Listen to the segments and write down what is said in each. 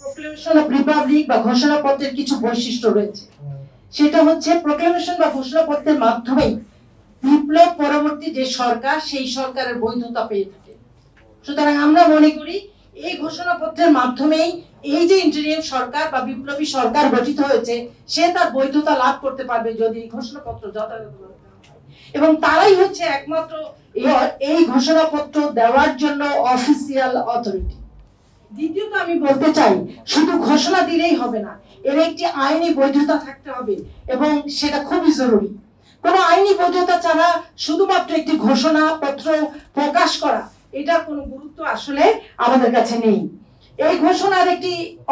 Proclamation of Republic বা ঘোষণাপত্রের কিছু বৈশিষ্ট্য রয়েছে। সেটা হচ্ছে প্রোক্লেমেশন বা ঘোষণাপত্রের মাধ্যমে বিপ্লব পরবর্তী যে সরকার সেই সরকারের বৈধতা পেয়ে থাকে। সুতরাং আমরা মনে করি এই ঘোষণাপত্রের মাধ্যমেই এই যে ইন্টারিম সরকার বা বিপ্লবী সরকার গঠিত হয়েছে সে তার বৈধতা লাভ করতে পারবে যদি ঘোষণাপত্র যথাযথভাবে এবং তারাই হচ্ছে একমাত্র এই ঘোষণাপত্র দেওয়ার জন্য অফিসিয়াল অথরিটি। দ্বিতীয়ত আমি বলতে চাই শুধু ঘোষণা দিলেই হবে না, এর একটি আইনি বৈধতা থাকতে হবে এবং সেটা খুবই জরুরি। কোনো আইনি বৈধতা ছাড়া শুধুমাত্র একটি ঘোষণাপত্র প্রকাশ করা এটার কোনো গুরুত্ব আসলে আমাদের কাছে নেই। এই ঘোষণার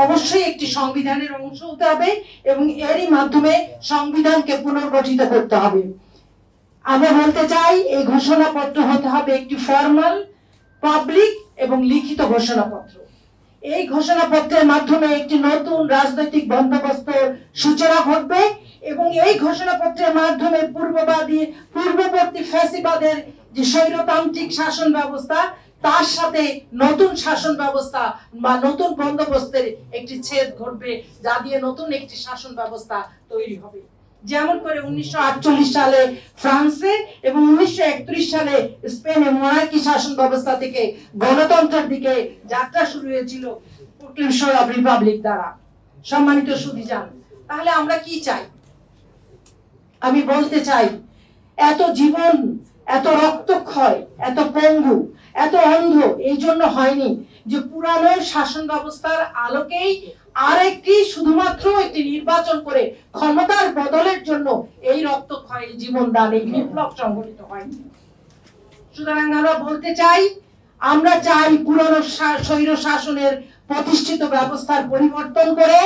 অবশ্যই একটি সংবিধানের অংশ হতে হবে এবং এরই মাধ্যমে সংবিধানকে পুনর্গঠিত করতে হবে। আমরা বলতে চাই এই ঘোষণাপত্র হতে হবে একটি ফর্মাল, পাবলিক এবং লিখিত ঘোষণাপত্র। এই ঘোষণাপত্রের মাধ্যমে একটি নতুন রাজনৈতিক বন্দোবস্তের সূচনা ঘটবে এবং এই ঘোষণাপত্রের মাধ্যমে পূর্ববর্তী ফ্যাসিবাদের যে স্বৈরতান্ত্রিক শাসন ব্যবস্থা তার সাথে নতুন শাসন ব্যবস্থা বা নতুন বন্দোবস্তের একটি ছেদ ঘটবে, যা দিয়ে নতুন একটি শাসন ব্যবস্থা তৈরি হবে। যেমন করে 1948 সালে ফ্রান্সে এবং 1931 সালে স্পেনে মনার্কি শাসন ব্যবস্থা থেকে গণতন্ত্রের দিকে যাত্রা শুরু হয়েছিল প্রোক্লেমেশন অফ রিপাবলিক দ্বারা। সম্মানিত সুধীজান, তাহলে আমরা কি চাই? আমি বলতে চাই এত জীবন, এত রক্তক্ষয়, এত পঙ্গু, এত অন্ধ এই জন্য হয়নি যে পুরানো শাসন ব্যবস্থার আলোকেই আরেকটি শুধুমাত্র একটি নির্বাচন করে ক্ষমতার বদলের জন্য এই রক্তক্ষয়, জীবন দান, এই বিপ্লব সংঘটিত হয়নি। সুতরাং আমরা বলতে চাই আমরা চাই পুরানো স্বৈর শাসনের প্রতিষ্ঠিত ব্যবস্থার পরিবর্তন করে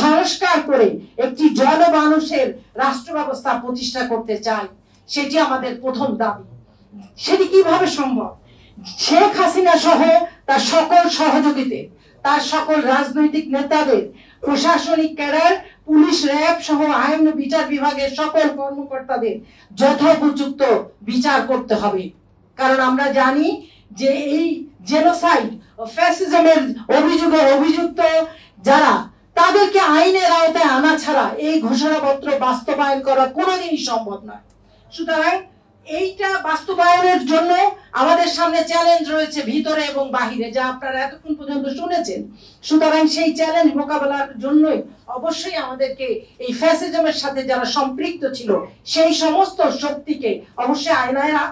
সংস্কার করে একটি জনমানুষের রাষ্ট্র ব্যবস্থা প্রতিষ্ঠা করতে চাই। সেটি আমাদের প্রথম দাবি। সেটি কিভাবে সম্ভব? শেখ হাসিনা সহ তার সকল সহযোগীদের, তার সকল রাজনৈতিক নেতাদের, প্রশাসনিক ক্যাডার, পুলিশ, র্যাব সহ আইন বিচার বিভাগের সকল কর্মকর্তাদের যথোপযুক্ত বিচার করতে হবে। কারণ আমরা জানি যে এই জেনোসাইড ও ফ্যাসিজমের অভিযোগে অভিযুক্ত যারা, তাদেরকে আইনের আওতায় আনা ছাড়া এই ঘোষণাপত্র বাস্তবায়ন করা কোনোদিনই সম্ভব নয়। সুতরাং এইটা বাস্তবায়নের জন্য আমাদের সামনে চ্যালেঞ্জ রয়েছে ভিতরে এবং বাহিরে, যা আপনারা এতক্ষণ পর্যন্ত শুনেছেন। সুতরাং সেই চ্যালেঞ্জ মোকাবেলার জন্যই অবশ্যই আমাদেরকে এই ফ্যাসিজমের সাথে যারা সম্পৃক্ত ছিল সেই সমস্ত শক্তিকে অবশ্যই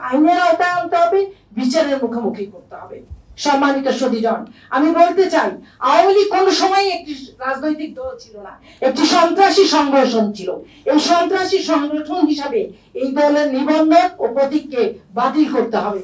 আইনের আওতায় আনতে হবে, বিচারের মুখোমুখি করতে হবে। সম্মানিত সুধীজন, আমি বলতে চাই আওয়ামী লীগ কোন সময় একটি রাজনৈতিক দল ছিল না, একটি সন্ত্রাসী সংগঠন ছিল। এই সন্ত্রাসী সংগঠন হিসাবে এই দলের নিবন্ধন ও প্রতীককে বাতিল করতে হবে।